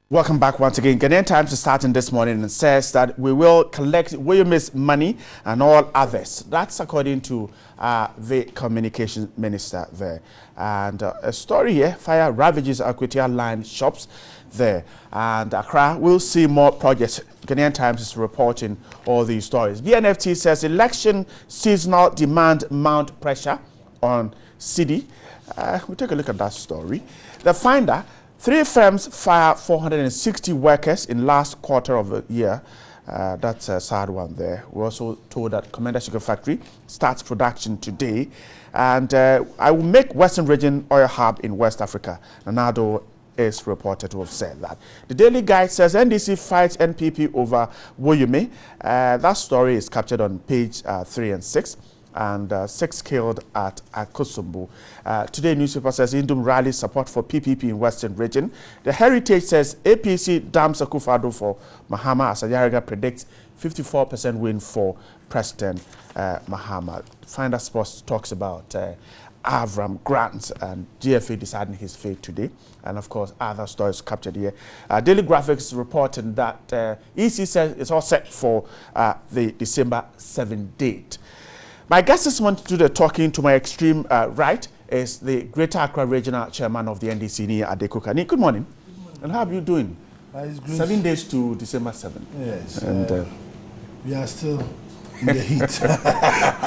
Welcome back once again. Ghanaian Times is starting this morning and says that we will collect Woyome's money and all others. That's according to the communications minister there. And a story here, fire ravages Akwetia line shops there. And Accra will see more projects. Ghanaian Times is reporting all these stories. BNFT says election seasonal demand mount pressure on city. We'll take a look at that story. The Finder, 3 firms fire 460 workers in last quarter of the year. That's a sad one there. We're also told that Commander Sugar Factory starts production today. And I will make Western Region oil hub in West Africa. Nanado is reported to have said that. The Daily Guide says NDC fights NPP over Woyome. That story is captured on page 3 and 6. And 6 killed at Akosombo. Today, newspaper says Indum rally support for PPP in Western Region. The Heritage says APC dams Akufo-Addo for Mahama as Ayariga predicts 54% win for President Mahama. Finder Sports talks about Avram Grant and GFA deciding his fate today. And of course, other stories captured here. Daily Graphics reporting that EC says it's all set for the December 7th date. My guest this morning to do the talking to my extreme right is the Greater Accra Regional Chairman of the NDC, Nia Adeko Kani. Good morning. Good morning. And how are you doing? It's great. 7 days to December 7th. Yes. And we are still in the heat.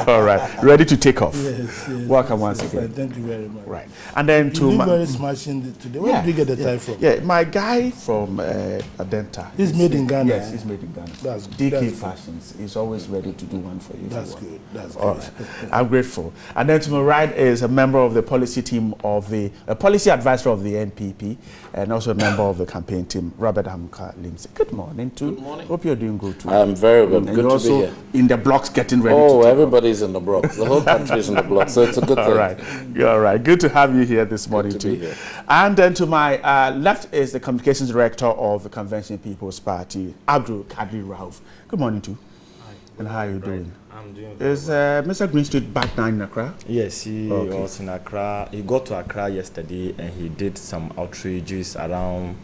All right. Ready to take off. Yes. Welcome once again. Thank you very much. Right. And then you look very smashing today. Where did you get the tie from? Yeah, my guy from Adenta. He's made in Ghana. Yes, he's made in Ghana. That's DK good. Fashions. He's always ready to do one for you. That's good. That's all good. Right. I'm grateful. And then to my right is a member of the policy team of the policy advisor of the NPP and also a member of the campaign team, Robert Hamka Limsey. Good morning too. Good morning. Hope you're doing good too. I'm very good. And good you're to be here. In the blocks getting ready. Oh, everybody's in the blocks. The whole country is in the blocks, so it's a good thing. All right. You're all right. Good to have you here this morning good to too. Be here. And then to my left is the communications director of the Convention People's Party, Abdul Kadir Rauf. Good morning too. Hi. And how are you doing? I'm doing Is Mr. Greenstreet back now in Accra? Yes, he was in Accra. He got to Accra yesterday and he did some outreaches around,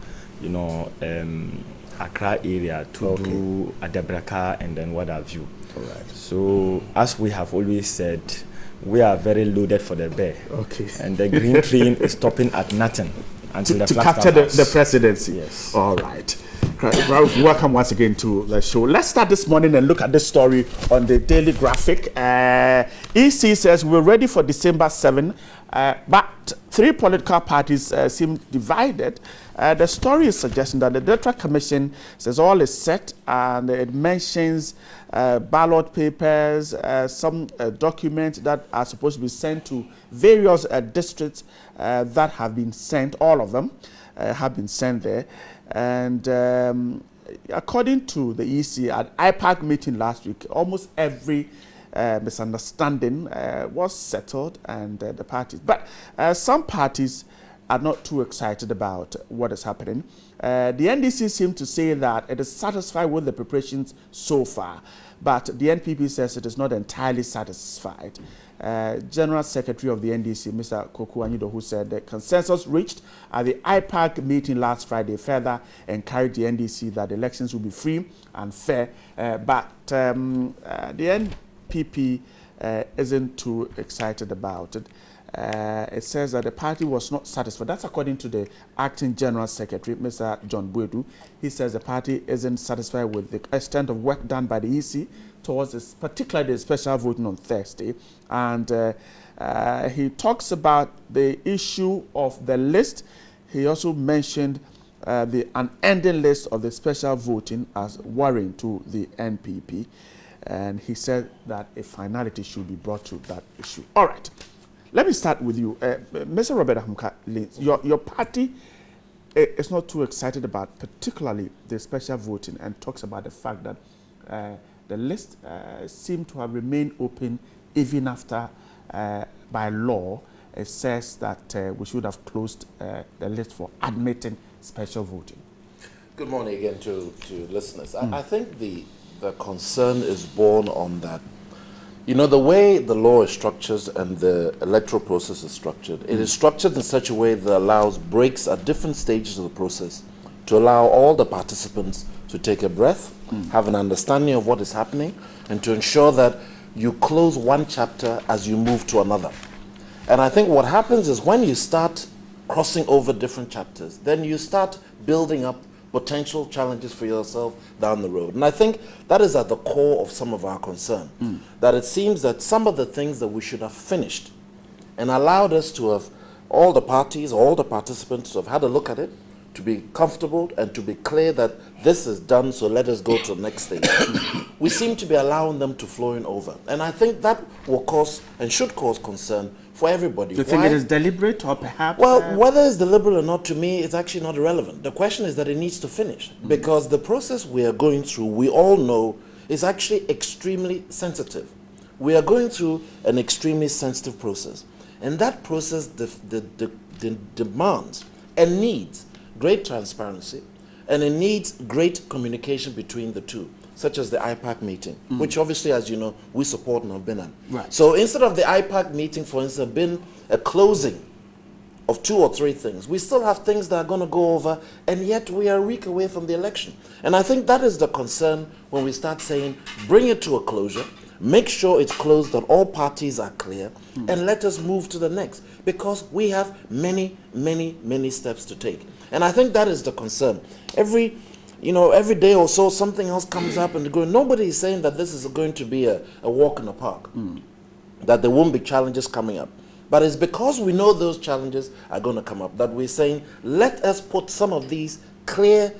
Accra area to do Adabraka and then what have you. All right. So, as we have always said, we are very loaded for the bear. Okay. And the green train is stopping at nothing until to capture the presidency. Yes. All right. Ralph, welcome once again to the show. Let's start this morning and look at this story on the Daily Graphic. EC says we're ready for December 7, but 3 political parties seem divided. The story is suggesting that the Electoral Commission says all is set, and it mentions ballot papers, some documents that are supposed to be sent to various districts that have been sent. All of them have been sent there. And according to the EC at IPAC meeting last week, almost every misunderstanding was settled, and the parties. But some parties are not too excited about what is happening. The NDC seemed to say that it is satisfied with the preparations so far, but the NPP says it is not entirely satisfied. General Secretary of the NDC, Mr. Koku Anyido, who said the consensus reached at the IPAC meeting last Friday further encouraged the NDC that elections will be free and fair, but the NPP isn't too excited about it. It says that the party was not satisfied. That's according to the acting general secretary, Mr. John Bwedu. He says the party isn't satisfied with the extent of work done by the EC towards this, particularly the special voting on Thursday. And he talks about the issue of the list. He also mentioned the unending list of the special voting as worrying to the NPP. And he said that a finality should be brought to that issue. All right. Let me start with you. Mr. Robert Hamka, your party is not too excited about particularly the special voting and talks about the fact that the list seemed to have remained open even after, by law, it says that we should have closed the list for admitting special voting. Good morning again to listeners. I think the concern is born on that. You know, the way the law is structured and the electoral process is structured, it is structured in such a way that allows breaks at different stages of the process to allow all the participants to take a breath, have an understanding of what is happening, and to ensure that you close one chapter as you move to another. And I think what happens is when you start crossing over different chapters, then you start building up potential challenges for yourself down the road. And I think that is at the core of some of our concern, that it seems that some of the things that we should have finished and allowed us to have all the parties, all the participants to have had a look at it, to be comfortable and to be clear that this is done, so let us go to the next stage. We seem to be allowing them to flow in over. And I think that will cause and should cause concern for everybody. Do you think it is deliberate or perhaps? Well, whether it's deliberate or not, to me, it's actually not irrelevant. The question is that it needs to finish because the process we are going through, we all know, is actually extremely sensitive. We are going through an extremely sensitive process. And that process demands and needs great transparency, and it needs great communication between the two, such as the IPAC meeting, which obviously, as you know, we support and have been at. Right. So instead of the IPAC meeting, for instance, been a closing of 2 or 3 things, we still have things that are going to go over, and yet we are a week away from the election. And I think that is the concern when we start saying, bring it to a closure, make sure it's closed, that all parties are clear, and let us move to the next, because we have many, many, many steps to take. And I think that is the concern. Every day or so, something else comes up and nobody is saying that this is going to be a walk in the park, that there won't be challenges coming up. But it's because we know those challenges are going to come up that we're saying, let us put some of these clear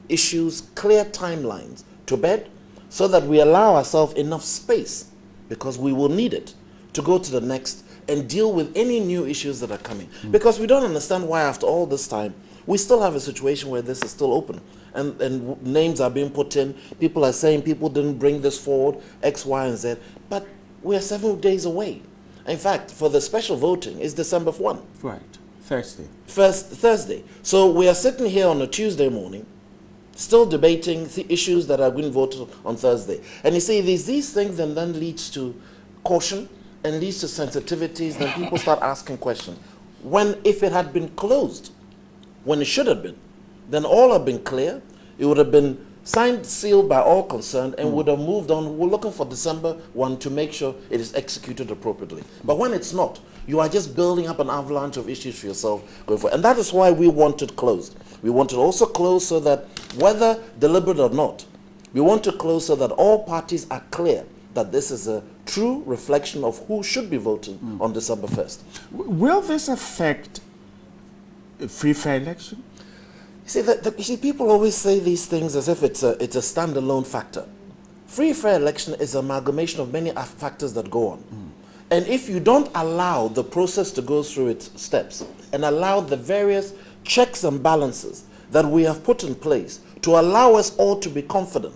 issues, clear timelines to bed, so that we allow ourselves enough space, because we will need it, to go to the next and deal with any new issues that are coming. Because we don't understand why after all this time, we still have a situation where this is still open. And names are being put in. People are saying people didn't bring this forward, X, Y, and Z. But we are 7 days away. In fact, for the special voting, it's December 1. Right. Thursday. Thursday. So we are sitting here on a Tuesday morning, still debating the issues that are being voted on Thursday. And you see, these things and then leads to caution and leads to sensitivities. Then people start asking questions. When, if it had been closed, when it should have been, then all have been clear. It would have been signed, sealed by all concerned, and would have moved on. We're looking for December 1 to make sure it is executed appropriately. But when it's not, you are just building up an avalanche of issues for yourself going forward. And that is why we want it closed. We want it also closed so that, whether deliberate or not, we want to close so that all parties are clear that this is a true reflection of who should be voting on December 1st. Will this affect a free, fair election? You see, people always say these things as if it's a standalone factor. Free, fair election is an amalgamation of many factors that go on. And if you don't allow the process to go through its steps and allow the various checks and balances that we have put in place to allow us all to be confident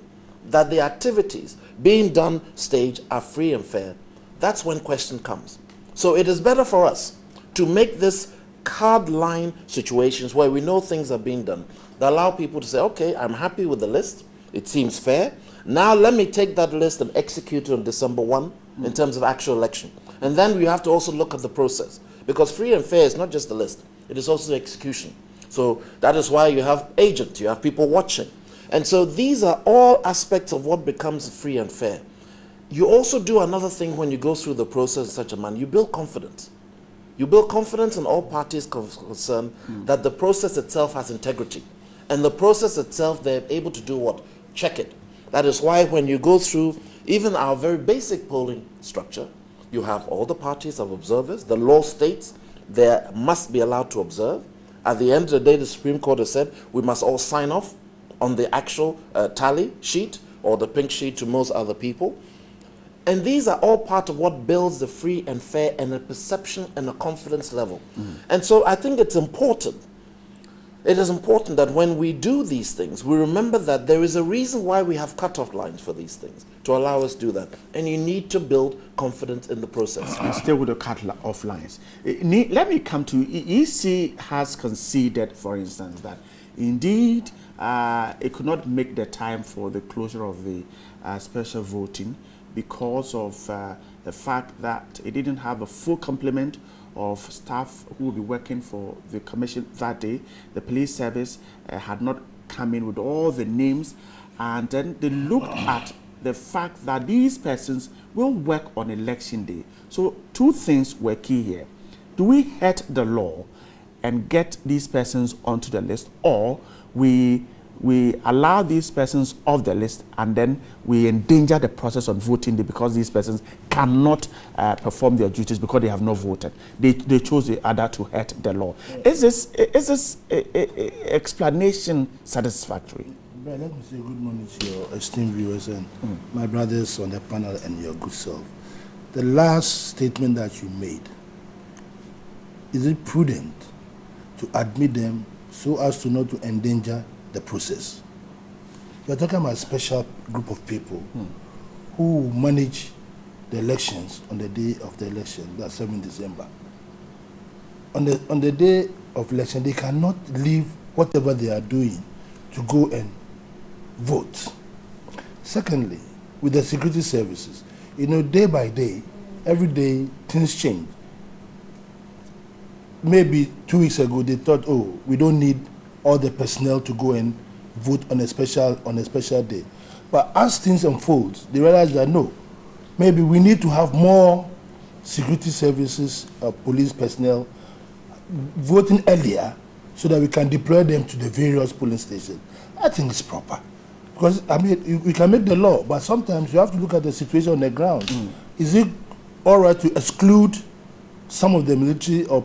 that the activities being done stage are free and fair, that's when question comes. So it is better for us to make this card line situations where we know things are being done, that allow people to say, okay, I'm happy with the list, it seems fair, now let me take that list and execute it on December 1 in terms of actual election. And then we have to also look at the process, because free and fair is not just the list, it is also the execution. So that is why you have agents, you have people watching. And so these are all aspects of what becomes free and fair. You also do another thing when you go through the process in such a manner, you build confidence. You build confidence in all parties concerned that the process itself has integrity. And the process itself, they're able to do what? Check it. That is why when you go through even our very basic polling structure, you have all the parties of observers. The law states they must be allowed to observe. At the end of the day, the Supreme Court has said we must all sign off on the actual tally sheet or the pink sheet to most other people. And these are all part of what builds the free and fair and a perception and a confidence level. And so I think it's important. It is important that when we do these things, we remember that there is a reason why we have cutoff lines for these things, to allow us to do that. And you need to build confidence in the process. And still with the cutoff lines. Let me come to, EC has conceded, for instance, that indeed it could not make the time for the closure of the special voting because of the fact that it didn't have a full complement of staff who will be working for the commission that day. The police service had not come in with all the names, and then they looked at the fact that these persons will work on election day. So 2 things were key here. Do we hurt the law and get these persons onto the list, or we allow these persons off the list and then we endanger the process on voting day because these persons cannot perform their duties because they have not voted? They chose the other to hurt the law. Is this explanation satisfactory? Let me say good morning to your esteemed viewers and my brothers on the panel and your good self. The last statement that you made, is it prudent to admit them so as to not to endanger the process? You're talking about a special group of people who manage the elections on the day of the election, that's 7 December. On the day of election, they cannot leave whatever they are doing to go and vote. Secondly, with the security services, day by day, every day, things change. Maybe 2 weeks ago, they thought, oh, we don't need all the personnel to go and vote on a special day. But as things unfold, they realize that no, maybe we need to have more security services, police personnel voting earlier so that we can deploy them to the various polling stations. I think it's proper. Because, we can make the law, but sometimes you have to look at the situation on the ground. Is it all right to exclude some of the military or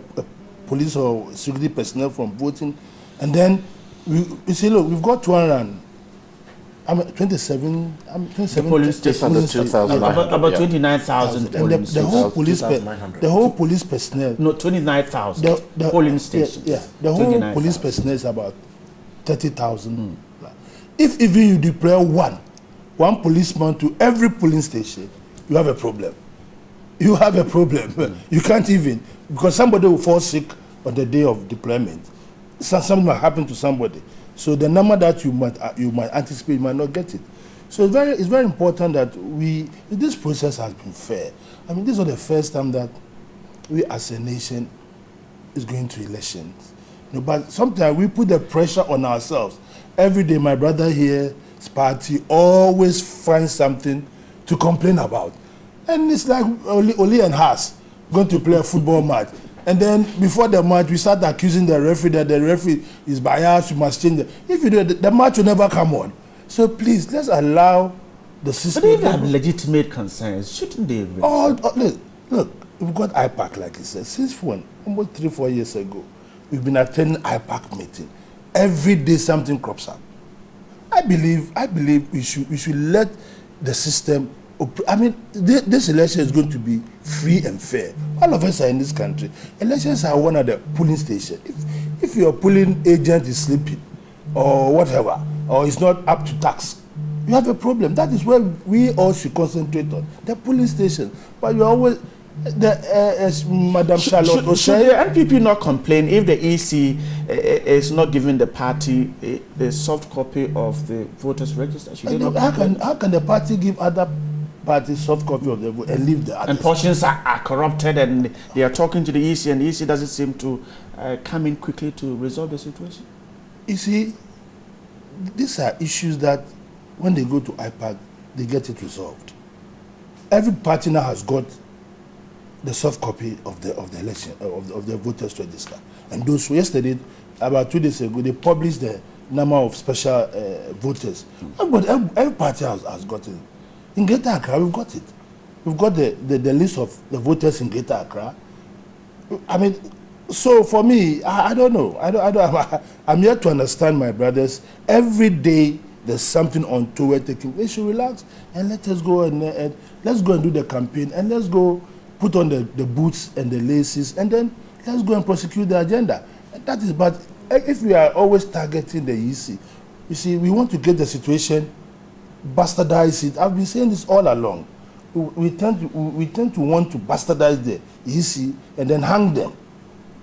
police or security personnel from voting? And then we say, look, we've got 27 polling stations, about 29,000 polling stations. The whole police personnel. No, 29,000 polling stations. The whole police personnel is about 30,000. If even you deploy one policeman to every polling station, you have a problem. You have a problem. You can't even, because somebody will fall sick on the day of deployment. Something might happen to somebody. So the number that you might anticipate, you might not get it. So it's very important that this process has been fair. This is not the first time that we as a nation is going to elections. But sometimes we put the pressure on ourselves. Every day, my brother here's party always finds something to complain about. And it's like Oli and Haas going to play a football match. And then before the match, we start accusing the referee that the referee is biased, you must change it. If you do it, the match will never come on. So please, let's allow the system. But if they have legitimate concerns, shouldn't they? Look, we've got IPAC, like you said, since almost 3-4 years ago, we've been attending IPAC meeting. Every day something crops up. I believe we should let the system. This election is going to be free and fair. All of us are in this country. Elections are one of the polling stations. If your polling agent is sleeping or whatever, or is not up to task, you have a problem. That is where we all should concentrate on, the polling station. But you always, as Madam Charlotte was saying, should the NPP not complain if the EC is not giving the party a soft copy of the voters' register? How can the party give other parties soft copy of the vote and leave the others? And portions are corrupted, and they are talking to the EC, and the EC doesn't seem to come in quickly to resolve the situation. You see, these are issues that when they go to IPAC, they get it resolved. Every party now has got the soft copy of the election of the voters register, and those who yesterday, about 2 days ago, they published the number of special voters. But every party has got it. In Greater Accra, we've got it. We've got the list of the voters in Greater Accra. So for me, I don't know. I'm here to understand my brothers. Every day there's something untoward taking. They should relax and let us go and let's go and do the campaign, and let's go put on the boots and the laces, and then let's go and prosecute the agenda. That is, but if we are always targeting the EC, you see, we want to get the situation, bastardize it. I've been saying this all along. We tend to want to bastardize the EC and then hang them.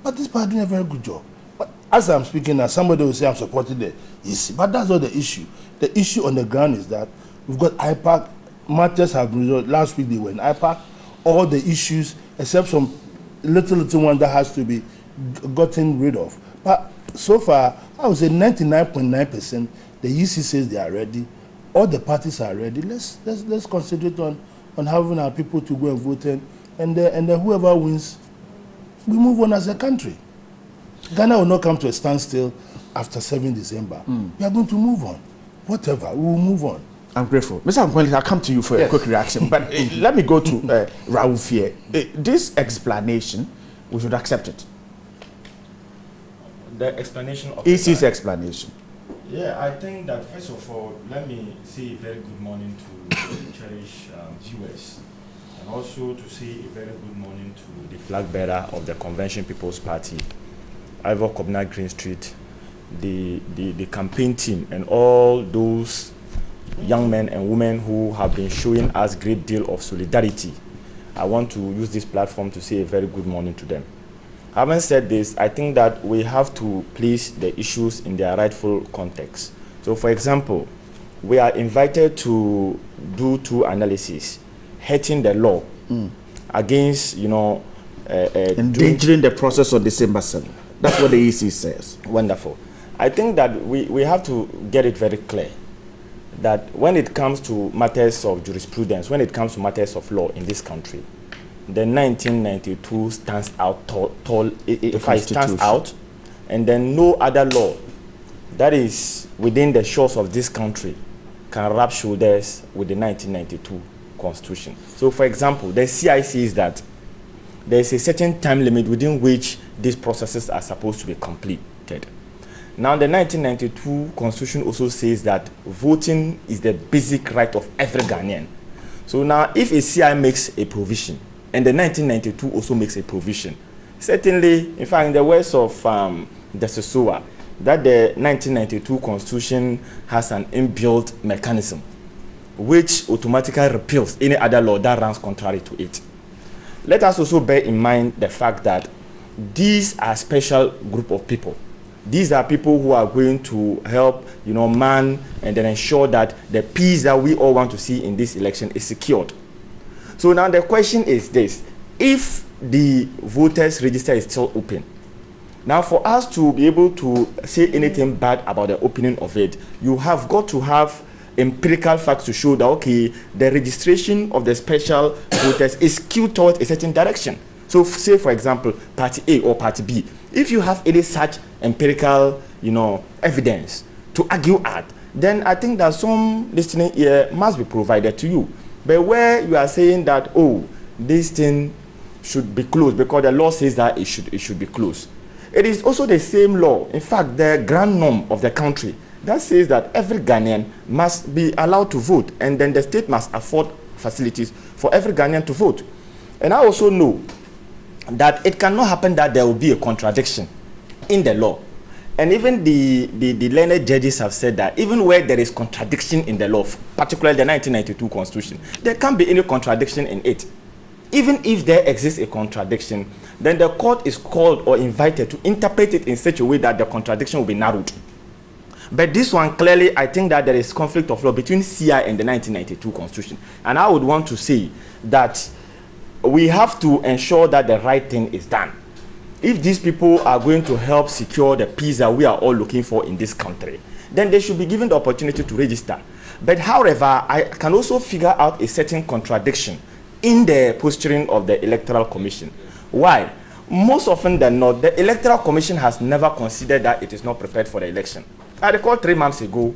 But this party doing a very good job. But as I'm speaking now, somebody will say I'm supporting the EC. But that's not the issue. The issue on the ground is that we've got IPAC. Matters have been resolved. Last week they were in IPAC. All the issues, except some little one that has to be gotten rid of. But so far, I would say 99.9%, the EC says they are ready. All the parties are ready. Let's concentrate on having our people to go and vote, and then whoever wins, we move on as a country. Ghana will not come to a standstill after 7 December. We are going to move on. Whatever, we will move on. I'm grateful. Mr. Amkweli, I'll come to you for a quick reaction. But let me go to Raouf here. This explanation, we should accept it. The explanation of EC's explanation. Yeah, I think that first of all, let me say a very good morning to cherished viewers, and also to say a very good morning to the flag bearer of the Convention People's Party, Ivor Kobna Green Street, the campaign team, and all those young men and women who have been showing us a great deal of solidarity. I want to use this platform to say a very good morning to them. Having said this, I think that we have to place the issues in their rightful context. So, for example, we are invited to do 2 analyses, hating the law against, endangering the process on December 7th. That's what the EC says. Wonderful. I think that we have to get it very clear that when it comes to matters of jurisprudence, when it comes to matters of law in this country, the 1992 stands out if it stands out, and then no other law that is within the shores of this country can rub shoulders with the 1992 Constitution. So, for example, the CI says that there is a certain time limit within which these processes are supposed to be completed. Now, the 1992 Constitution also says that voting is the basic right of every Ghanaian. So now, if a CI makes a provision, and the 1992 also makes a provision, certainly, in fact, in the words of the Sesoa, that the 1992 Constitution has an inbuilt mechanism which automatically repeals any other law that runs contrary to it. Let us also bear in mind the fact that these are a special group of people. These are people who are going to help, man, and then ensure that the peace that we all want to see in this election is secured. So now the question is this: if the voters register is still open, now for us to be able to say anything bad about the opening of it, you have got to have empirical facts to show that, okay, the registration of the special voters is skewed towards a certain direction. So say, for example, Party A or Party B, if you have any such empirical, evidence to argue at, then I think that some listening ear must be provided to you. But where you are saying that, oh, this thing should be closed because the law says that it should be closed. It is also the same law, in fact, the grand norm of the country, that says that every Ghanaian must be allowed to vote, and then the state must afford facilities for every Ghanaian to vote. And I also know that it cannot happen that there will be a contradiction in the law. And even the learned judges have said that even where there is contradiction in the law, particularly the 1992 Constitution, there can't be any contradiction in it. Even if there exists a contradiction, then the court is called or invited to interpret it in such a way that the contradiction will be narrowed. But this one, clearly, I think that there is conflict of law between CI and the 1992 Constitution. And I would want to say that we have to ensure that the right thing is done. If these people are going to help secure the peace that we are all looking for in this country, then they should be given the opportunity to register. But however, I can also figure out a certain contradiction in the posturing of the Electoral Commission. Why? Most often than not, the Electoral Commission has never considered that it is not prepared for the election. I recall 3 months ago,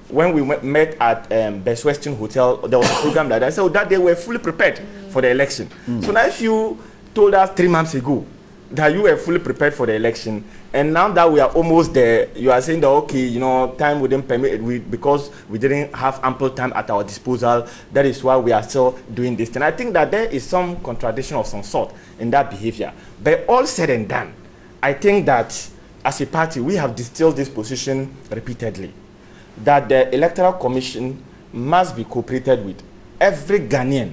when we met at Best Western Hotel, there was a program that I said that they were fully prepared for the election. So now if you told us 3 months ago that you were fully prepared for the election, and now that we are almost there, you are saying that, okay, time wouldn't permit it because we didn't have ample time at our disposal. That is why we are still doing this. And I think that there is some contradiction of some sort in that behavior. But all said and done, I think that as a party, we have distilled this position repeatedly, that the Electoral Commission must be cooperated with. Every Ghanaian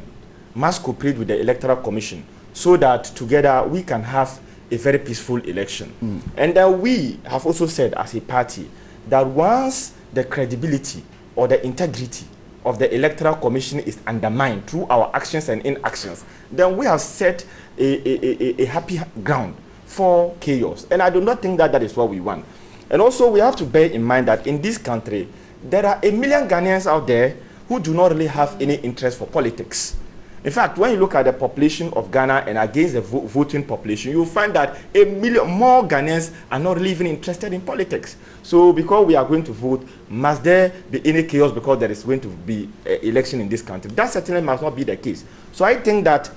must cooperate with the Electoral Commission so that together we can have a very peaceful election. And then we have also said as a party that once the credibility or the integrity of the Electoral Commission is undermined through our actions and inactions, then we have set a happy ground for chaos. And I do not think that that is what we want. And also, we have to bear in mind that in this country, there are 1 million Ghanaians out there who do not really have any interest for politics. In fact, when you look at the population of Ghana and against the voting population, you'll find that 1 million more Ghanaians are not really even interested in politics. So because we are going to vote, must there be any chaos because there is going to be an election in this country? That certainly must not be the case. So I think that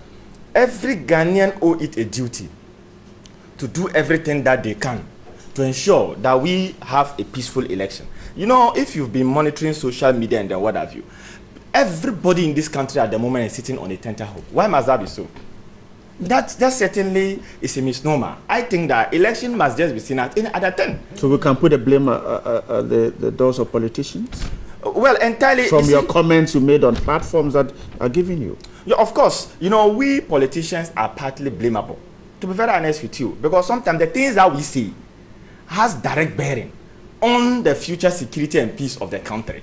every Ghanaian owe it a duty to do everything that they can to ensure that we have a peaceful election. You know, if you've been monitoring social media and then what have you, everybody in this country at the moment is sitting on a tenterhook. Why must that be so? That certainly is a misnomer. I think that election must just be seen as any other thing. So we can put the blame at the doors of politicians? Well, entirely. From your comments you made on platforms that are giving you? Yeah, of course. You know, we politicians are partly blamable, to be very honest with you, because sometimes the things that we see has direct bearing on the future security and peace of the country.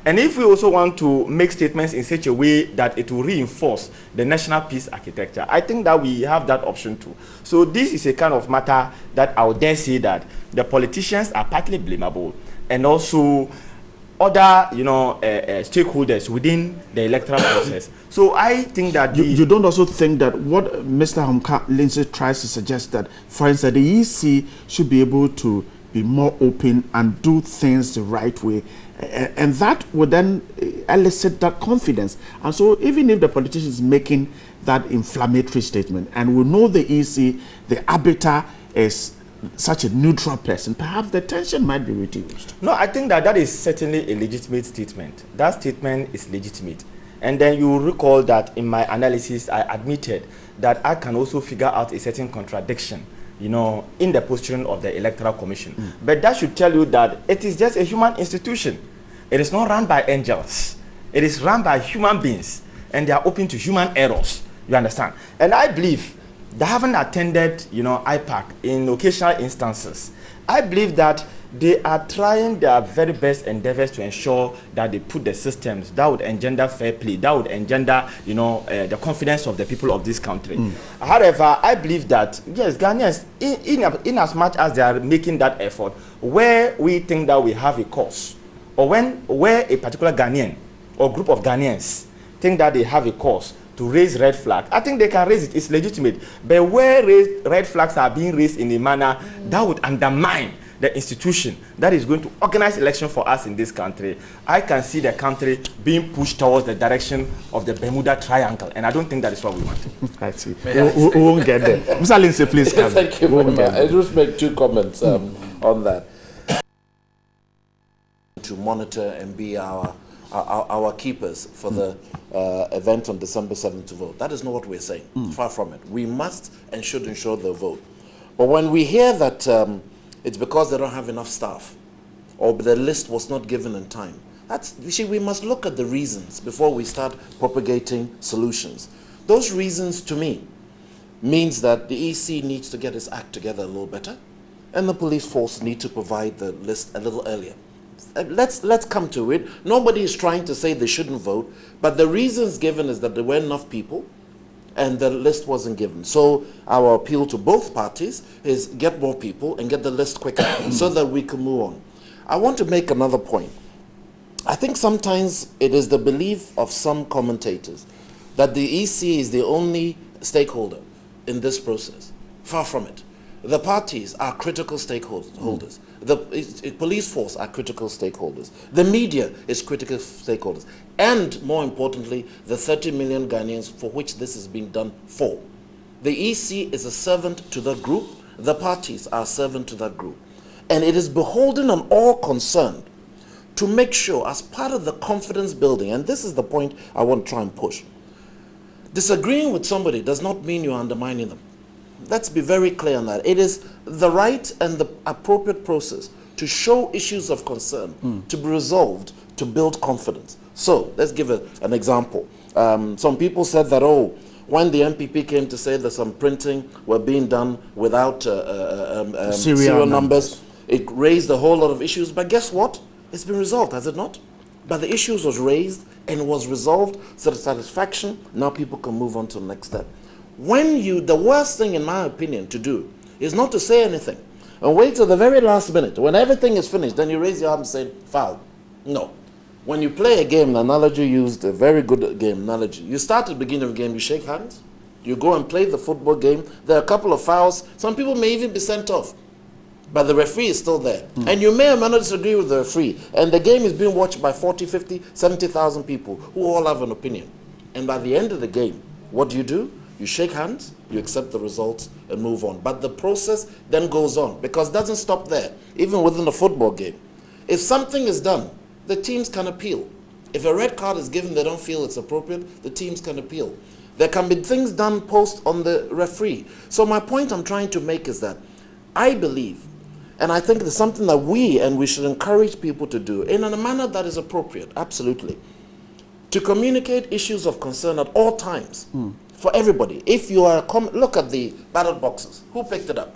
And if we also want to make statements in such a way that it will reinforce the national peace architecture, I think that we have that option too. So this is a kind of matter that I would dare say that the politicians are partly blamable, and also other, stakeholders within the electoral process. So I think that you don't also think that what Mr. Humka Lindsay tries to suggest, that, for instance, the EC should be able to be more open and do things the right way, and that would then elicit that confidence. And so even if the politician is making that inflammatory statement, and we know the EC, the arbiter is such a neutral person, perhaps the tension might be reduced. No, I think that is certainly a legitimate statement. That statement is legitimate. And then you will recall that in my analysis, I admitted that I can also figure out a certain contradiction, in the posturing of the Electoral Commission. But that should tell you that it is just a human institution. It is not run by angels. It is run by human beings, and they are open to human errors. You understand? And I believe that having attended, IPAC in occasional instances, I believe that they are trying their very best endeavors to ensure that they put the systems that would engender fair play, that would engender, the confidence of the people of this country. However, I believe that, yes, Ghanaians, in as much as they are making that effort, where we think that we have a cause, or where a particular Ghanaian or group of Ghanaians think that they have a cause to raise red flag, I think they can raise it. It's legitimate. But where red flags are being raised in a manner that would undermine the institution that is going to organize election for us in this country, I can see the country being pushed towards the direction of the Bermuda Triangle, and I don't think that is what we want. I see. We won't get there. Mr. Lindsay, please. Thank you very much. I just make 2 comments on that. To monitor and be our keepers for the event on December 7th to vote. That is not what we're saying. Far from it. We must and should ensure the vote. But when we hear that it's because they don't have enough staff, or the list was not given in time, we must look at the reasons before we start propagating solutions. Those reasons, to me, means that the EC needs to get its act together a little better, and the police force need to provide the list a little earlier. Let's come to it. Nobody is trying to say they shouldn't vote, but the reasons given is that there were enough people and the list wasn't given. So our appeal to both parties is get more people and get the list quicker so that we can move on. I want to make another point. I think sometimes it is the belief of some commentators that the EC is the only stakeholder in this process. Far from it. The parties are critical stakeholders. The police force are critical stakeholders. The media is critical stakeholders. And more importantly, the 30 million Ghanaians for which this is being done for. The EC is a servant to that group. The parties are a servant to that group. And it is beholden on all concerned to make sure, as part of the confidence building, and this is the point I want to try and push, disagreeing with somebody does not mean you're undermining them. Let's be very clear on that. It is the right and the appropriate process to show issues of concern, to be resolved, to build confidence. So, let's give an example. Some people said that, when the MPP came to say that some printing were being done without serial numbers, it raised a whole lot of issues. But guess what? It's been resolved, has it not? But the issues was raised and was resolved to the satisfaction. Now people can move on to the next step. The worst thing, in my opinion, to do is not to say anything, and wait till the very last minute. When everything is finished, then you raise your arm and say, foul. No. When you play a game, the analogy used, a very good game analogy. You start at the beginning of the game, you shake hands, you go and play the football game. There are a couple of fouls. Some people may even be sent off. But the referee is still there. And you may or may not disagree with the referee. And the game is being watched by 40, 50, 70,000 people who all have an opinion. And by the end of the game, what do? You shake hands, you accept the results, and move on. But the process then goes on, because it doesn't stop there, even within a football game. If something is done, the teams can appeal. If a red card is given, they don't feel it's appropriate, the teams can appeal. There can be things done post on the referee. So my point I'm trying to make is that I believe, and I think it's something that we should encourage people to do in a manner that is appropriate, absolutely, to communicate issues of concern at all times for everybody. If you are, look at the ballot boxes. Who picked it up?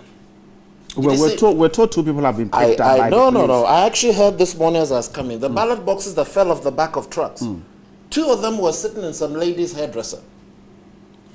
Well, we're told 2 people have been picked up by no, the police. no. I actually heard this morning as I was coming. The ballot boxes that fell off the back of trucks. 2 of them were sitting in some lady's hairdresser.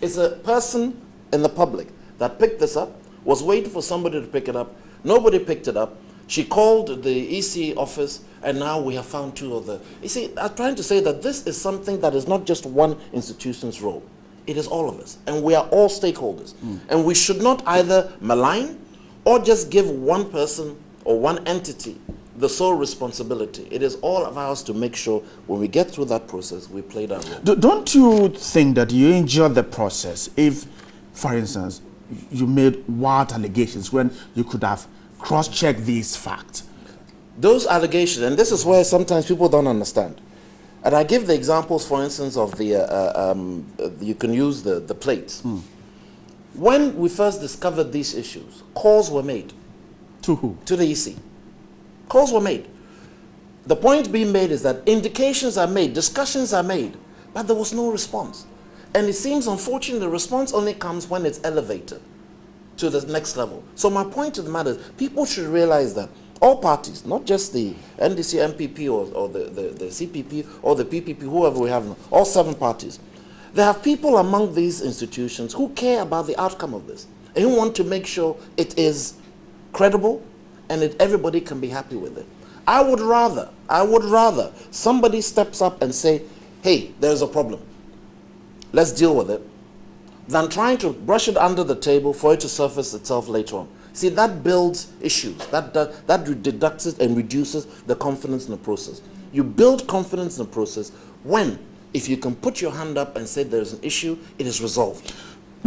It's a person in the public that picked this up, was waiting for somebody to pick it up. Nobody picked it up. She called the EC office, and now we have found 2 of the... You see, I'm trying to say that this is something that is not just one institution's role. It is all of us, and we are all stakeholders. And we should not either malign or just give one person or one entity the sole responsibility. It is all of ours to make sure when we get through that process, we play that role. Don't you think that you enjoy the process if, for instance, you made wild allegations when you could have cross-checked these facts? Those allegations, and this is where sometimes people don't understand. And I give the examples, for instance, of the, you can use the plates. When we first discovered these issues, calls were made. To who? To the EC. Calls were made. The point being made is that indications are made, discussions are made, but there was no response. And it seems, unfortunately, the response only comes when it's elevated to the next level. So my point of the matter is, people should realize that all parties, not just the NDC, MPP, or the CPP, or the PPP, whoever we have, all 7 parties, they have people among these institutions who care about the outcome of this, and who want to make sure it is credible and that everybody can be happy with it. I would rather somebody steps up and say, hey, there's a problem, let's deal with it, than trying to brush it under the table for it to surface itself later on. See, that builds issues. That deducts it and reduces the confidence in the process. You build confidence in the process when, if you can put your hand up and say there's an issue, it is resolved.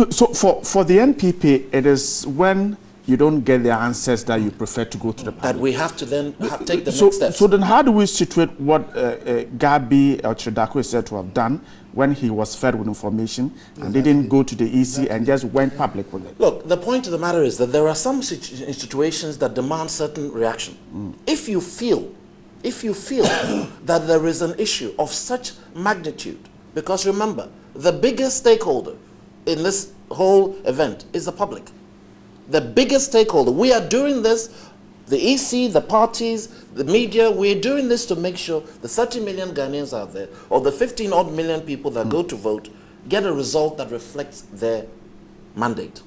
So for the NPP, it is when you don't get the answers that you prefer to go to the public. That we have to then take the next steps. So then how do we situate what Gabi Elchidako is said to have done when he was fed with information and didn't go to the EC and just went public with it? Look, the point of the matter is that there are some situations that demand certain reaction. If you feel that there is an issue of such magnitude, because remember, the biggest stakeholder in this whole event is the public. The biggest stakeholder. We are doing this, the EC, the parties, the media, we're doing this to make sure the 30 million Ghanaians out there, or the 15 odd million people that go to vote, get a result that reflects their mandate.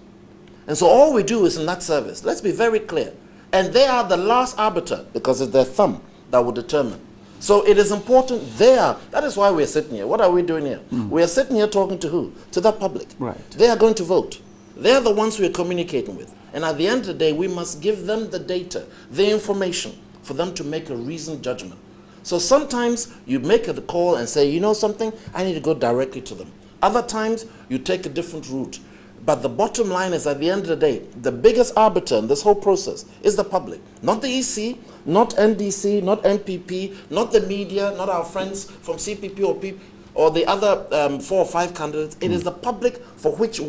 And so all we do is in that service. Let's be very clear. And they are the last arbiter, because it's their thumb that will determine. So it is important that is why we're sitting here. What are we doing here? We are sitting here talking to who? To the public. Right. They are going to vote. They're the ones we're communicating with. And at the end of the day, we must give them the data, the information, for them to make a reasoned judgment. So sometimes you make a call and say, you know something, I need to go directly to them. Other times, you take a different route. But the bottom line is, at the end of the day, the biggest arbiter in this whole process is the public. Not the EC, not NDC, not NPP, not the media, not our friends from CPP or the other 4 or 5 candidates. It is the public for which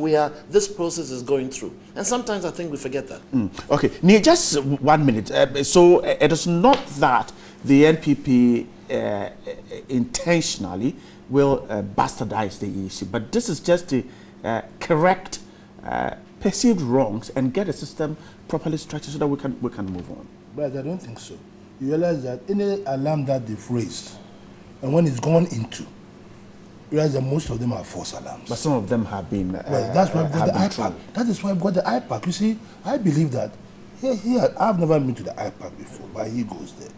this process is going through. And sometimes I think we forget that. Okay, Neil, just 1 minute. So it is not that the NPP intentionally will bastardize the EC, but this is just to correct perceived wrongs and get a system properly structured so that we can move on. But I don't think so. You realize that any alarm that they've raised, and when it's gone into, you realize that most of them are false alarms. But some of them have been. Well, that's why we've got the IPAC. That is why we've got the IPAC. You see, I believe that Here, I've never been to the IPAC before, but he goes there.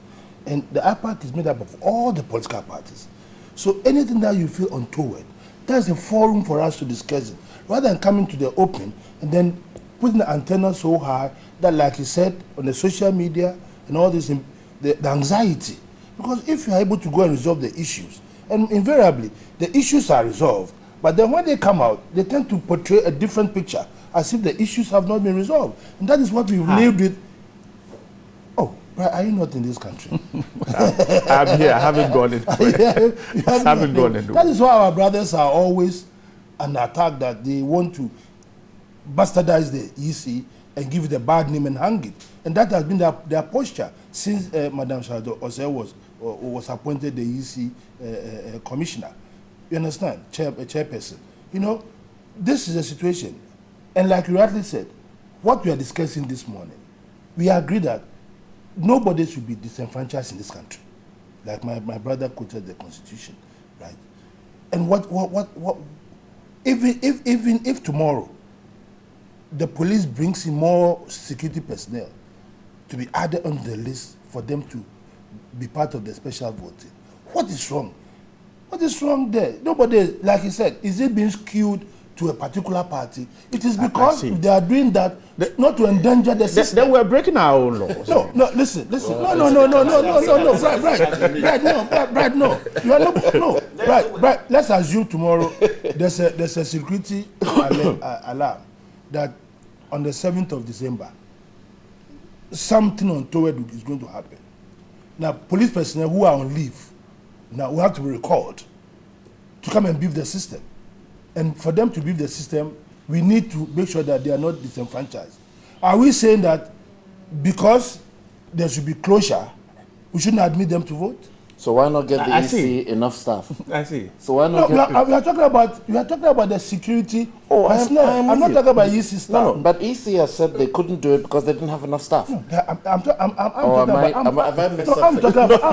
And the IPAC is made up of all the political parties. So anything that you feel untoward, that's a forum for us to discuss it. Rather than coming to the open and then putting the antenna so high that, like he said, on the social media and all this, the anxiety. Because if you're able to go and resolve the issues, and invariably, the issues are resolved, but then when they come out, they tend to portray a different picture, as if the issues have not been resolved. And that is what we've lived with. Oh, are you not in this country? I'm here. I haven't gone into it. Haven't gone into it. That is why our brothers are always an attack, that they want to bastardize the EC and give it a bad name and hang it. And that has been their posture since Madam Shado Ose was appointed the EC commissioner. You understand? Chairperson. You know, this is a situation. And like you rightly said, what we are discussing this morning, we agree that nobody should be disenfranchised in this country. Like my brother quoted the Constitution, right? And even if tomorrow the police brings in more security personnel to be added on the list for them to be part of the special voting, what is wrong? What is wrong there? Nobody, like he said, is it being skewed to a particular party? It is because they are doing that not to endanger the system. Then we're breaking our own laws. No, listen. Brad, no. You are not, no. Brad, let's assume tomorrow there's a security alarm that on the 7th of December, something untoward is going to happen. Now, police personnel who are on leave now will have to be recalled to come and beef the system. And for them to beef the system, we need to make sure that they are not disenfranchised. Are we saying that because there should be closure, we shouldn't admit them to vote? So why not get the EC see. enough staff? I see. So why not? No, we are talking about the security. Oh, I'm not talking about EC staff. No, but EC has said they couldn't do it because they didn't have enough staff. No, I'm talking about.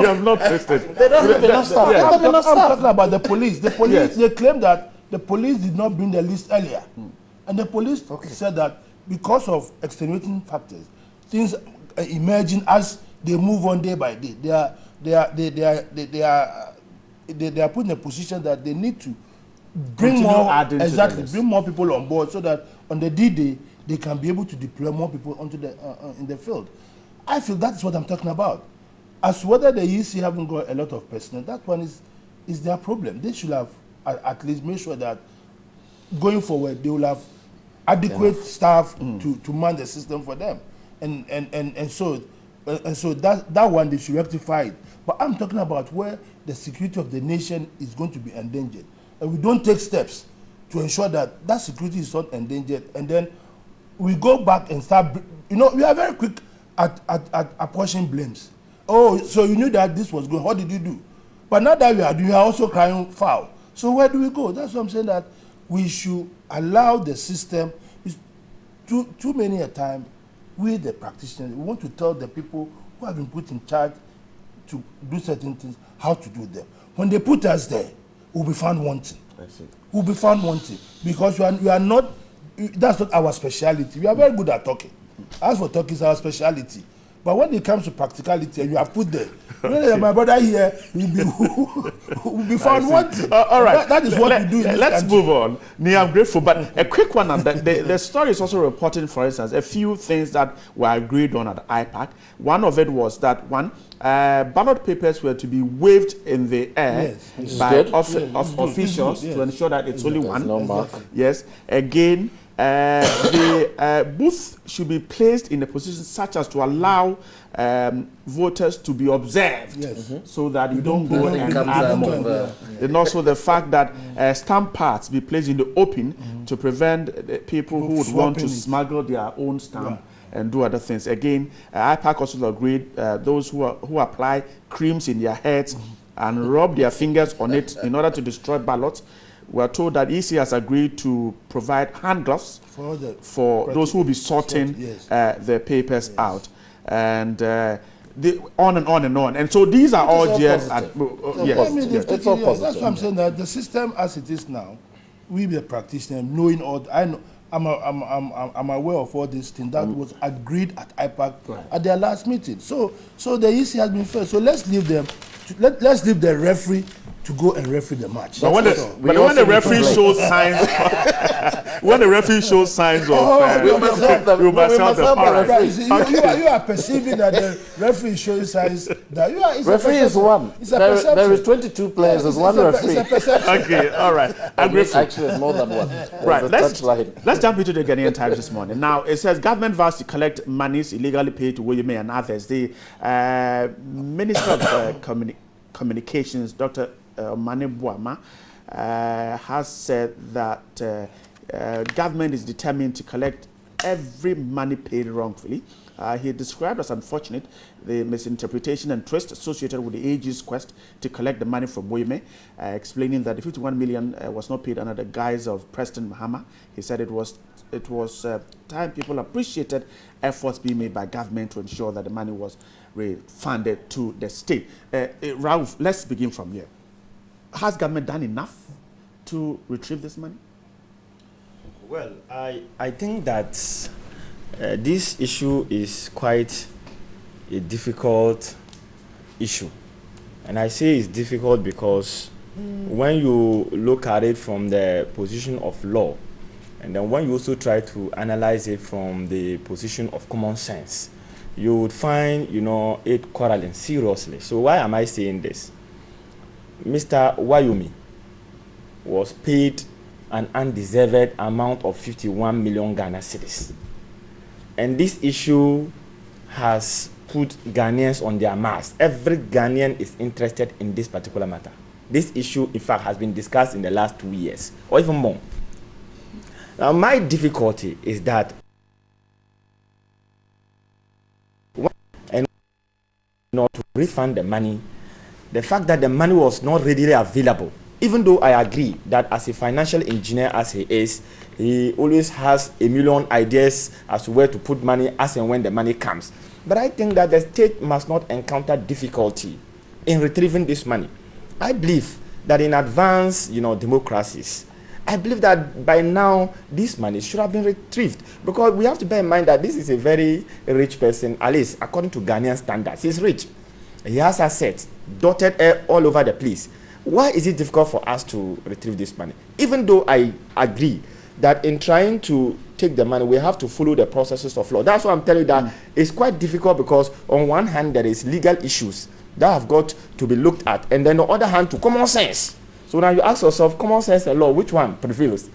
You have not tested. They don't have enough staff. They have enough I'm staff. talking about the police. The police, Yes. They claim that the police did not bring the list earlier, and the police said that because of extenuating factors, things are emerging as they move on day by day. They are put in a position that they need to bring bring more people on board, so that on the D-Day they can be able to deploy more people onto the in the field. I feel that's what I'm talking about. As to whether the EC haven't got a lot of personnel, that one is their problem. They should have at least made sure that going forward they will have adequate staff to man the system for them, and so that one they should rectify it. But I'm talking about where the security of the nation is going to be endangered, and we don't take steps to ensure that that security is not endangered, and then we go back and start. You know, we are very quick at apportioning blames. Oh, so you knew that this was going. What did you do? But now that we are also crying foul. So where do we go? That's what I'm saying, that we should allow the system. Too many a time, we the practitioners, we want to tell the people who have been put in charge to do certain things, how to do them. When they put us there, we'll be found wanting. I see. We'll be found wanting because we are not, that's not our speciality. We are very good at talking. As for talking, is our speciality. But when it comes to practicality, and you have put there, my brother here will be found wanting. All right. That is what we do in this Let's country. move on. Nia, I'm grateful. But a quick one. The story is also reporting, for instance, a few things that were agreed on at IPAC. One of it was that ballot papers were to be waved in the air by officials to ensure that it's only one. No mark. Yes. Again, the booth should be placed in a position such as to allow voters to be observed, so that you don't go and add more. And also the fact that stamp pads be placed in the open to prevent people who would want to smuggle their own stamp and do other things. Again, IPAC also agreed those who apply creams in their heads and rub their fingers on it in order to destroy ballots. We are told that EC has agreed to provide hand gloves for those who will be sorting the papers out, and on and on and on. And so these are all geared at it's all positive. That's what I'm saying, that the system as it is now, we the practitioners, knowing all, I'm aware of all these things that was agreed at IPAC at their last meeting. So the EC has been fair. So let's leave them. Let's leave the referee to go and referee the match. But when the referee shows signs, when the referee shows signs of, we must help the referee. You are perceiving that the referee shows signs that you are. Referee is one. There is 22 players. There's one referee. Okay, all right. Actually, it's more than one. Right. Let's jump into the Ghanaian Times this morning. Now it says government vows to collect monies illegally paid to Woyome and others. The Minister of Communications, Dr. Mane Buama, has said that government is determined to collect every money paid wrongfully. He described as unfortunate the misinterpretation and twist associated with the AG's quest to collect the money from Woyome, explaining that the 51 million was not paid under the guise of Preston Mahama. He said it was time people appreciated efforts being made by government to ensure that the money was refunded to the state. Rauf, let's begin from here. Has government done enough to retrieve this money? Well, I think that this issue is quite a difficult issue. And I say it's difficult because when you look at it from the position of law, and then when you also try to analyze it from the position of common sense, you would find, it quarreling seriously. So why am I saying this? Mr. Woyome was paid an undeserved amount of 51 million Ghana cedis. And this issue has put Ghanaians on their marks. Every Ghanaian is interested in this particular matter. This issue, in fact, has been discussed in the last 2 years, or even more. Now, my difficulty is that not to refund the money, the fact that the money was not readily available, even though I agree that as a financial engineer as he is, he always has a million ideas as to where to put money as and when the money comes. But I think that the state must not encounter difficulty in retrieving this money. I believe that in advanced, democracies, I believe that by now this money should have been retrieved, because we have to bear in mind that this is a very rich person, at least according to Ghanaian standards. He's rich. He has assets dotted all over the place. Why is it difficult for us to retrieve this money? Even though I agree that in trying to take the money, we have to follow the processes of law. That's why I'm telling you that it's quite difficult, because on one hand, there is legal issues that have got to be looked at, and then on the other hand, to common sense. So now you ask yourself, common sense and law, which one prevails?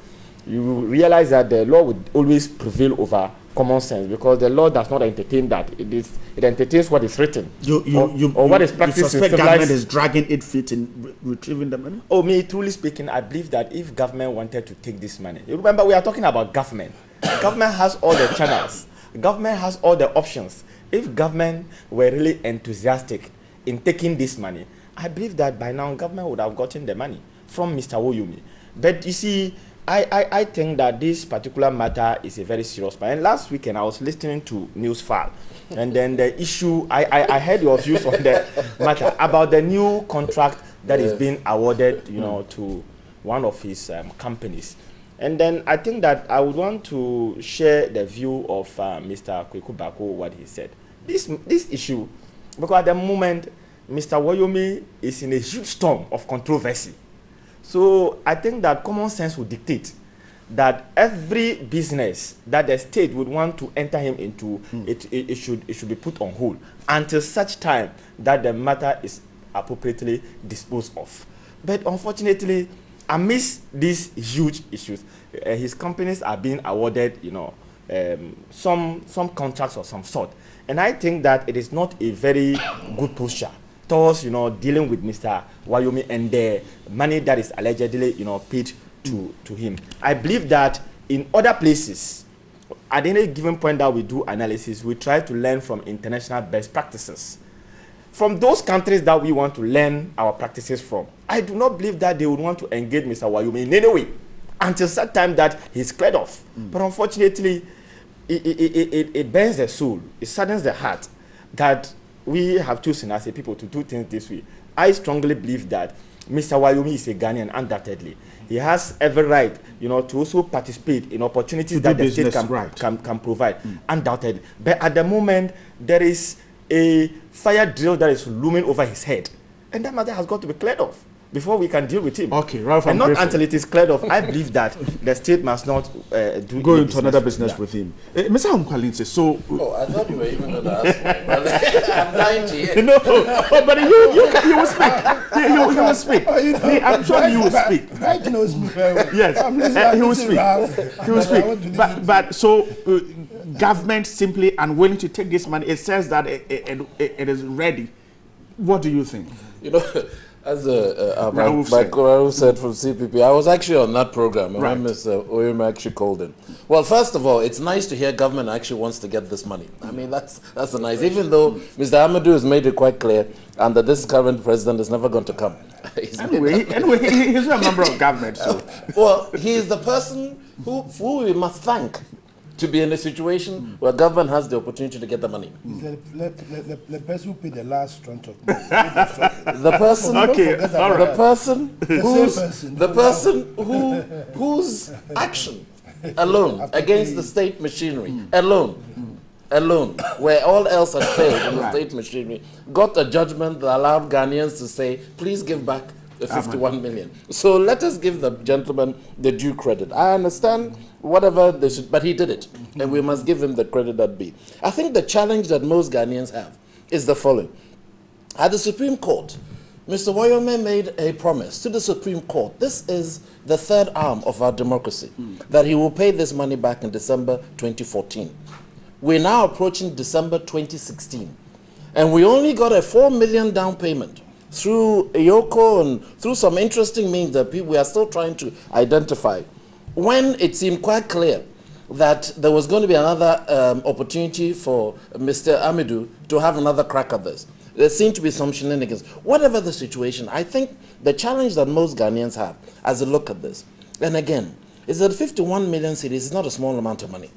You realize that the law would always prevail over common sense, because the law does not entertain that. It entertains what is written or what is practiced. You suspect government is dragging its feet in retrieving the money? Oh, me, truly speaking, I believe that if government wanted to take this money, you remember we are talking about government. Government has all the channels. Government has all the options. If government were really enthusiastic in taking this money, I believe that by now government would have gotten the money from Mr. Woyome. But you see, I think that this particular matter is a very serious matter. And last weekend I was listening to News File, and then the issue, I heard your views on the matter about the new contract that is being awarded, to one of his companies. And then I think that I would want to share the view of Mr. Kweku Bako, what he said. This issue, because at the moment, Mr. Woyome is in a huge storm of controversy. So I think that common sense would dictate that every business that the state would want to enter him into, it should be put on hold until such time that the matter is appropriately disposed of. But unfortunately, amidst these huge issues, his companies are being awarded, some contracts of some sort. And I think that it is not a very good posture towards, dealing with Mr. Woyome and the money that is allegedly, paid to him. I believe that in other places, at any given point that we do analysis, we try to learn from international best practices. From those countries that we want to learn our practices from, I do not believe that they would want to engage Mr. Woyome in any way until such time that he's cleared off. But unfortunately, it burns the soul, it saddens the heart that we have chosen as a people to do things this way. I strongly believe that Mr. Woyome is a Ghanaian, undoubtedly. He has every right, you know, to also participate in opportunities that the state can provide, undoubtedly. But at the moment, there is a fire drill that is looming over his head, and that matter has got to be cleared off before we can deal with him. Okay, Ralph, and not until it is cleared off. I believe that the state must not go into another business with him. Mr. Humkwalinse, so... Oh, I thought you were even going to ask me. I'm dying to hear. No, but you will speak. You will speak. I'm sure you will speak. Mike knows me very well. Yes, he will speak. He will speak. But so, government simply unwilling to take this money, it says that it is ready. What do you think? You know... As my co said from CPP, I was actually on that program when Mr. Woyome actually called in. Well, first of all, it's nice to hear government actually wants to get this money. I mean, that's a nice, even though Mr. Amadou has made it quite clear and that this current president is never going to come. Anyway, he's a member of government. So. Well, he is the person who we must thank to be in a situation where government has the opportunity to get the money. The person who paid the last tranche of money. The person, okay, the person whose action alone against the state machinery, alone, where all else had failed in the state machinery, got a judgment that allowed Ghanaians to say, please give back the 51 million. So let us give the gentleman the due credit. I understand whatever they should, but he did it, and we must give him the credit that be. I think the challenge that most Ghanaians have is the following. At the Supreme Court, Mr. Woyome made a promise to the Supreme Court. This is the third arm of our democracy, that he will pay this money back in December 2014. We're now approaching December 2016, and we only got a 4 million down payment through Yoko and through some interesting means that we are still trying to identify, when it seemed quite clear that there was going to be another opportunity for Mr. Amadou to have another crack at this. There seemed to be some shenanigans. Whatever the situation, I think the challenge that most Ghanaians have as they look at this, and again, is that 51 million cedis is not a small amount of money.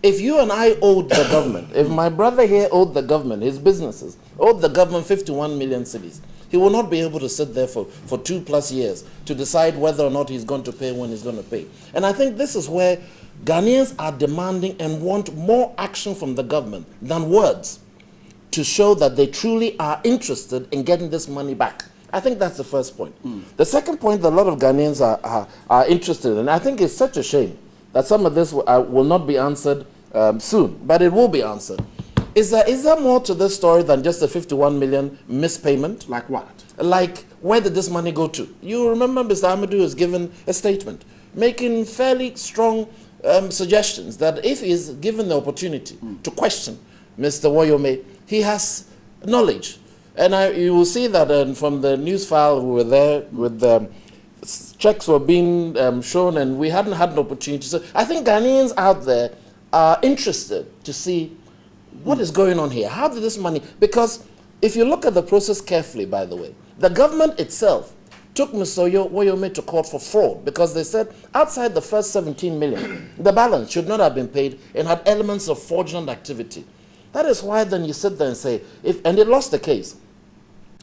If you and I owed the government, if my brother here owed the government, his businesses, owed the government 51 million cedis, he will not be able to sit there for 2+ years to decide whether or not he's going to pay when he's going to pay. And I think this is where Ghanaians are demanding and want more action from the government than words to show that they truly are interested in getting this money back. I think that's the first point. The second point that a lot of Ghanaians are interested in, and I think it's such a shame that some of this will not be answered soon, but it will be answered. Is there more to this story than just the 51 million mispayment? Like what? Like, where did this money go to? You remember Mr. Amadou has given a statement making fairly strong suggestions that if he is given the opportunity to question Mr. Woyome, he has knowledge. And you will see that from the news file we were there with checks were being shown and we hadn't had an opportunity. So I think Ghanaians out there are interested to see what is going on here? How did this money... Because if you look at the process carefully, by the way, the government itself took Mr. Woyome to court for fraud because they said outside the first 17 million, the balance should not have been paid and had elements of fraudulent activity. That is why then you sit there and say, and they lost the case.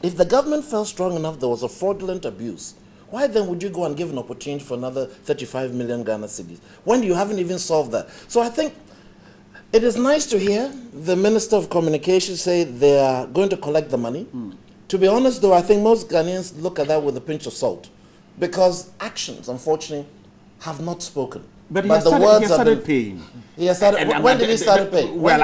If the government felt strong enough there was a fraudulent abuse, why then would you go and give an opportunity for another 35 million Ghana cedis when you haven't even solved that? So I think it is nice to hear the Minister of Communications say they are going to collect the money. To be honest, though, I think most Ghanaians look at that with a pinch of salt because actions, unfortunately, have not spoken. But he has started paying. He has started. When did he start paying? Well,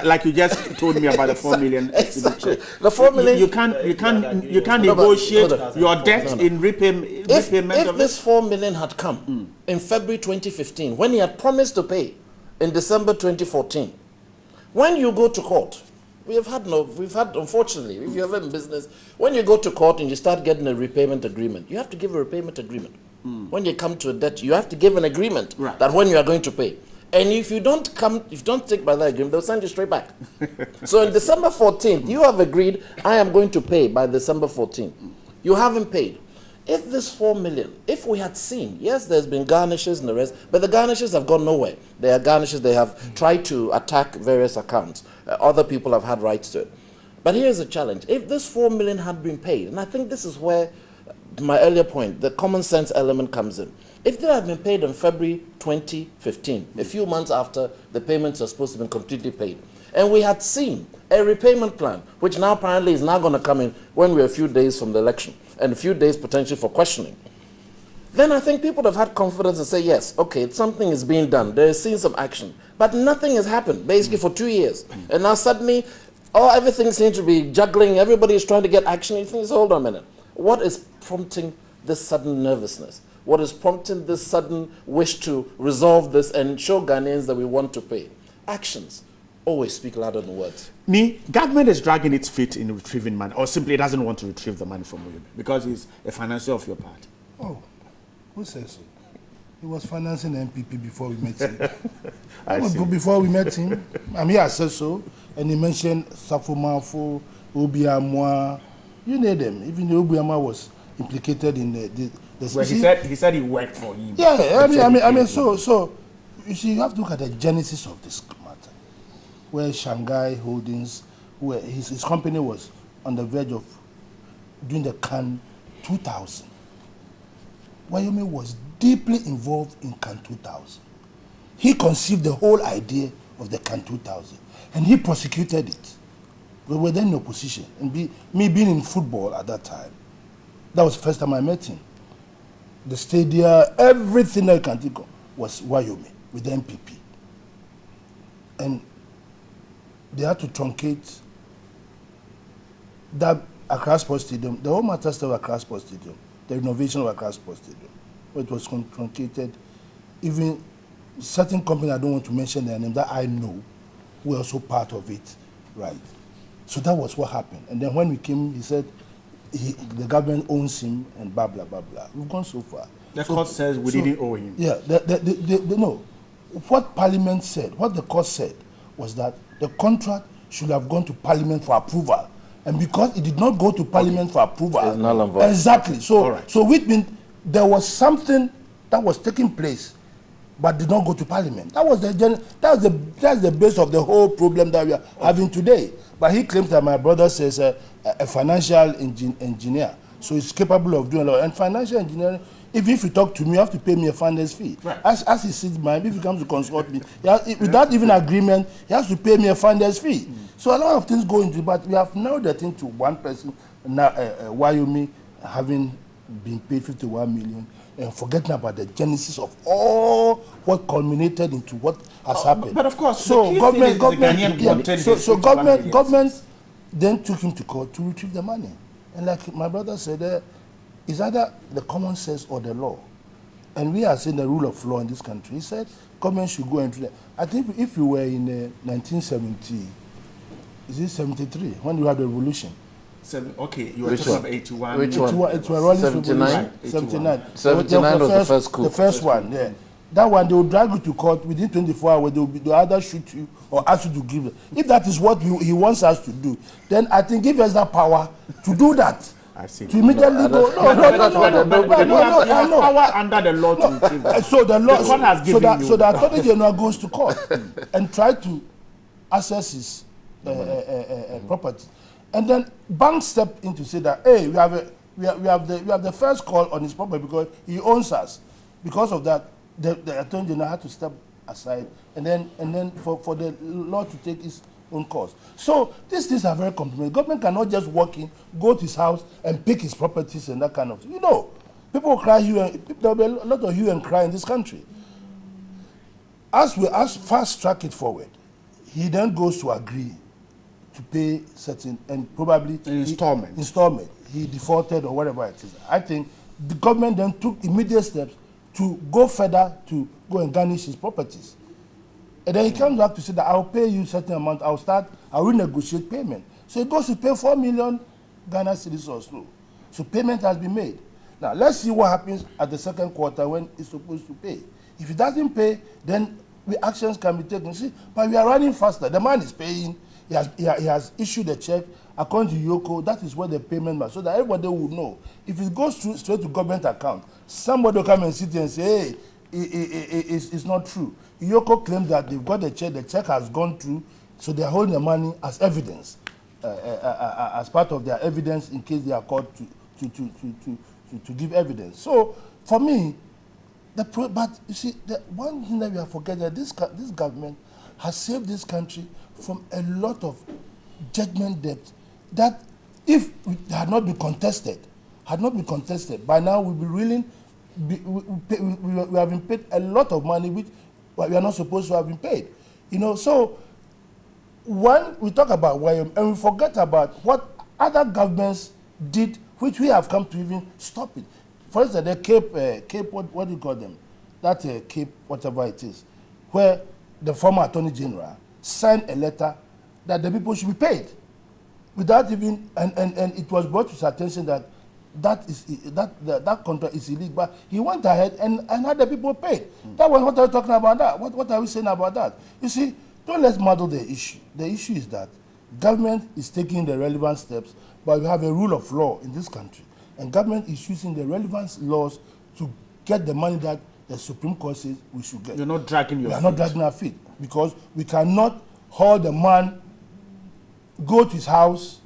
like you just told me about the 4 million. Exactly. The 4 million. You can't negotiate your debt in repayment. If this 4 million had come in February 2015, when he had promised to pay in December 2014, when you go to court, we've had unfortunately, if you're ever in business, when you go to court and you start getting a repayment agreement, you have to give a repayment agreement. When you come to a debt, you have to give an agreement that when you are going to pay. And if you don't stick by that agreement, they'll send you straight back. So in December 14th, you have agreed, I am going to pay by December 14th. You haven't paid. If this 4 million, if we had seen, yes, there's been garnishes and the rest, but the garnishes have gone nowhere. They are garnishes, they have tried to attack various accounts. Other people have had rights to it. But here's the challenge. If this 4 million had been paid, and I think this is where my earlier point, the common sense element comes in. If they had been paid in February 2015, a few months after the payments are supposed to have been completely paid, and we had seen a repayment plan, which now apparently is now going to come in when we're a few days from the election and a few days potentially for questioning, then I think people would have had confidence and say, yes, okay, something is being done. There is seen some action. But nothing has happened, basically, for 2 years. And now suddenly, everything seems to be juggling. Everybody is trying to get action. You think, hold on a minute. What is prompting this sudden nervousness? What is prompting this sudden wish to resolve this and show Ghanaians that we want to pay? Actions always speak louder than words. Government is dragging its feet in retrieving money, or simply doesn't want to retrieve the money from Woyome because he's a financier of your party. Oh, who says so? He was financing the MPP before we met him. Before we met him, I said so, and he mentioned Safo Obiamwa, you know them. Even Obiamwa was implicated in the well, he said he worked for him. Yeah, so you see, you have to look at the genesis of this matter, where Shanghai Holdings, where his company was on the verge of doing the Can 2000. Woyome was deeply involved in Can 2000. He conceived the whole idea of the Can 2000, and he prosecuted it. We were then in opposition, and me being in football at that time, that was the first time I met him. The stadium, everything that you can think of was Woyome with the MPP. And they had to truncate that Accra Sports Stadium, the whole matter still Accra Sports Stadium, the renovation of Accra Sports Stadium, where it was truncated. Even certain companies, I don't want to mention their name, that I know, were also part of it, right? So that was what happened. And then when we came, he said, the government owns him and blah, blah, blah, blah. We've gone so far. The court says we didn't owe him. Yeah, no. What Parliament said, what the court said, was that the contract should have gone to Parliament for approval. And because it did not go to Parliament for approval, it's null and void. Exactly. So, right. So which means there was something that was taking place, but did not go to Parliament. That's the base of the whole problem that we are having today. But he claims that my brother says a financial engineer, so he's capable of doing a lot. And financial engineering, if you talk to me, you have to pay me a finder's fee. Right. As he sits mine, if he comes to consult me, without even agreement, he has to pay me a finder's fee. So a lot of things go into it, but we have narrowed that into one person, now Woyome having been paid 51 million, and forgetting about the genesis of all what culminated into what has happened. But of course, so government then took him to court to retrieve the money. And like my brother said, it's either the common sense or the law. And we are saying the rule of law in this country. He said government should go and do that. I think if you were in 1970, is it 73, when you had the revolution? Okay, you were talking about 81. Which one? It was 79? 79. 79 was the first coup. The first one, yeah. That one, they will drag you to court within 24 hours. They'll either shoot you or ask you to give it. If that is what he wants us to do, then I think give us that power to do that. I see. To immediately go. No. Power under the law to retrieve that. So the law, the court has given you. So the Attorney General goes to court and try to access his property. And then banks step in to say that, hey, we have the first call on his property because he owns us. Because of that, the Attorney General had to step aside and then for the law to take its own course. So these things are very complicated. Government cannot just walk in, go to his house and pick his properties and that kind of thing. You know, people will cry hue and there will be a lot of hue and cry in this country. As we fast track it forward, he then goes to agree to pay certain and probably installment. He defaulted or whatever it is. I think the government then took immediate steps to go further to go and garnish his properties. And then he comes back to say that I'll pay you a certain amount, I'll renegotiate payment. So he goes to pay 4 million Ghana cedis or so. So payment has been made. Now let's see what happens at the second quarter when he's supposed to pay. If he doesn't pay, then actions can be taken. See, but we are running faster. The man is paying. He has issued a check according to Yoko. That is where the payment was, so that everybody would know. If it goes straight to government account, somebody will come and sit and say, hey, it's not true. Yoko claims that they've got the check has gone through, so they're holding the money as evidence, as part of their evidence in case they are called to to give evidence. So for me, but you see, the one thing that we are forgetting that this government has saved this country from a lot of judgment debt that if it had not been contested, by now we'll be willing. We have been paid a lot of money which we are not supposed to have been paid. You know, so when we talk about Woyome and we forget about what other governments did, which we have come to even stop it. For instance, the Cape, what do you call them? That Cape, whatever it is, where the former Attorney General signed a letter that the people should be paid, without even, and it was brought to his attention that that contract is illegal. But he went ahead and had the people paid. That was what I was talking about. That what are we saying about that? You see, don't let's muddle the issue. The issue is that government is taking the relevant steps, but we have a rule of law in this country, and government is using the relevant laws to get the money that the Supreme Court says we should get. You're not dragging your feet. We are not dragging our feet because we cannot hold a man, go to his house,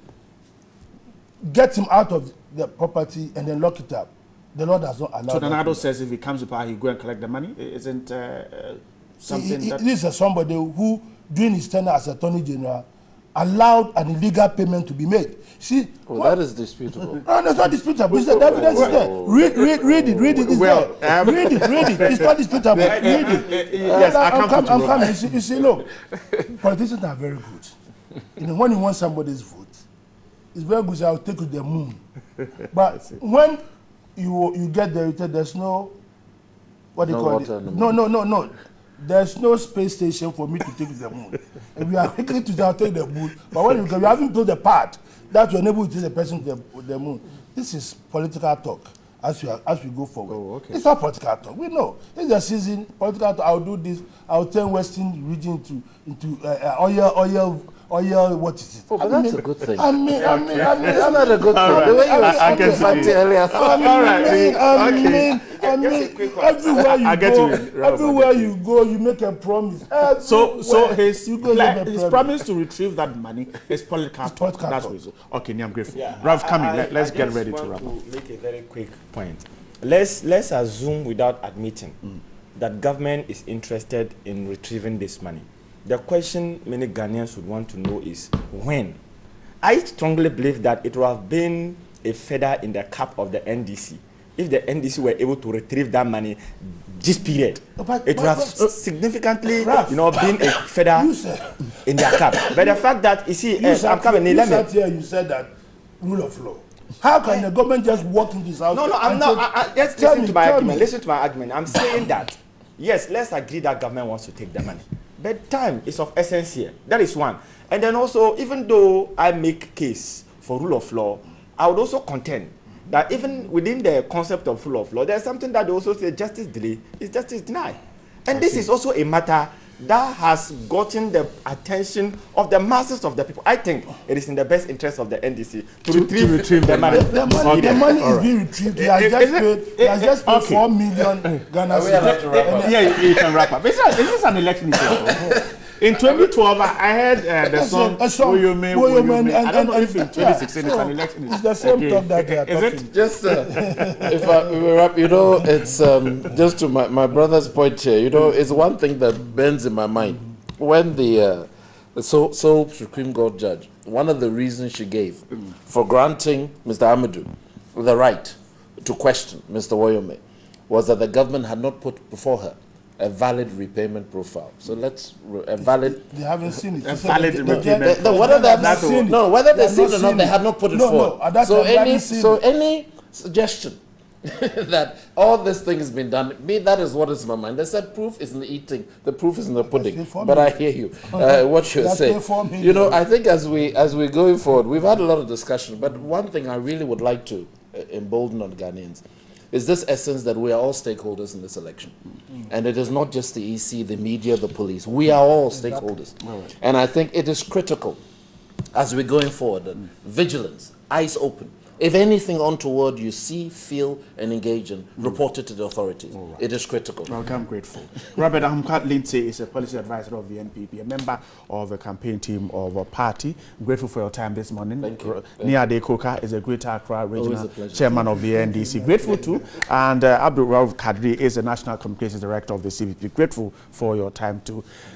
get him out of the property, and then lock it up. The law does not allow. So Donado says if he comes to power, he'll go and collect the money. Isn't something that this is somebody who, during his tenure as Attorney General, allowed an illegal payment to be made. See, that is disputable. No, that's not disputable. It's the evidence is there. Read it. It's there. Read it. It's not disputable. Read it. Yes, I'm coming. You see, look, politicians are very good. You know, when you want somebody's vote, it's very good. I'll take you to the moon. But when you get there, there's no what do you call it? No. There's no space station for me to take to the moon. If we are taking to take the moon, but when you haven't built the path that you're able to take the person to the moon, this is political talk as we go forward. Oh, okay. It's not political talk. We know this is a season political talk. I'll do this. I'll turn Western region into oil. What is it? Oh, but that's a good thing. I mean, That's not a good thing. Right. The way you I can see it. earlier. I mean, everywhere you go, you make a promise. So his you go make a promise to retrieve that money is political. That's what it is. Okay, I'm grateful. Yeah, Ralph, come in. Let's get just ready to want wrap up. Make a very quick point. Let's assume without admitting that government is interested in retrieving this money. The question many Ghanaians would want to know is when. I strongly believe that it would have been a feather in the cap of the NDC if the NDC were able to retrieve that money this period. It would have significantly, been a feather in their cap. But the fact that you see, I'm coming. You said that rule of law. How can the government just walk into this house? No, I'm not. Just listen to my argument. Listen to my argument. I'm saying that yes, let's agree that government wants to take the money. But time is of essence here. That is one. And then also, even though I make case for rule of law, I would also contend that even within the concept of rule of law, there's something that they also say justice delay is justice denied. And this is also a matter that has gotten the attention of the masses of the people. I think it is in the best interest of the NDC to retrieve the money. The money is being retrieved. He has just paid 4 million Ghana cedis. Yeah, you can wrap up. Is this an election issue? In 2012, I heard the song Woyome. I don't know if in 2016 it's an election issue. It's the same talk that they are talking. Just if we wrap, it's just to my brother's point here. It's one thing that bends in my mind when the sole Supreme Court judge, one of the reasons she gave for granting Mr. Amadou the right to question Mr. Woyome was that the government had not put before her a valid repayment profile. So a valid. They haven't seen it. A valid repayment profile. Whether they have seen it, whether they seen it or not, they have not put it forward. So any suggestion that all this thing has been done, that is what is in my mind. They said proof is in the eating, the proof is in the pudding. But I hear you, what you're saying. I think as we going forward, we've had a lot of discussion, but one thing I really would like to embolden on Ghanaians is this essence that we are all stakeholders in this election. And it is not just the EC, the media, the police. We are all stakeholders. Right. And I think it is critical as we're going forward that vigilance, eyes open, If anything untoward you see, feel, and engage in, report it to the authorities. It is critical. Okay, I'm grateful. Robert Ahmkat Lindsay is a policy advisor of the NPP, a member of the campaign team of a party. I'm grateful for your time this morning. Thank you. Nia Adekoka is a Greater Accra Regional pleasure. Chairman of the NDC. Grateful too. And Abdul Rauf Kadri is the National Communications Director of the CVP. Grateful for your time too.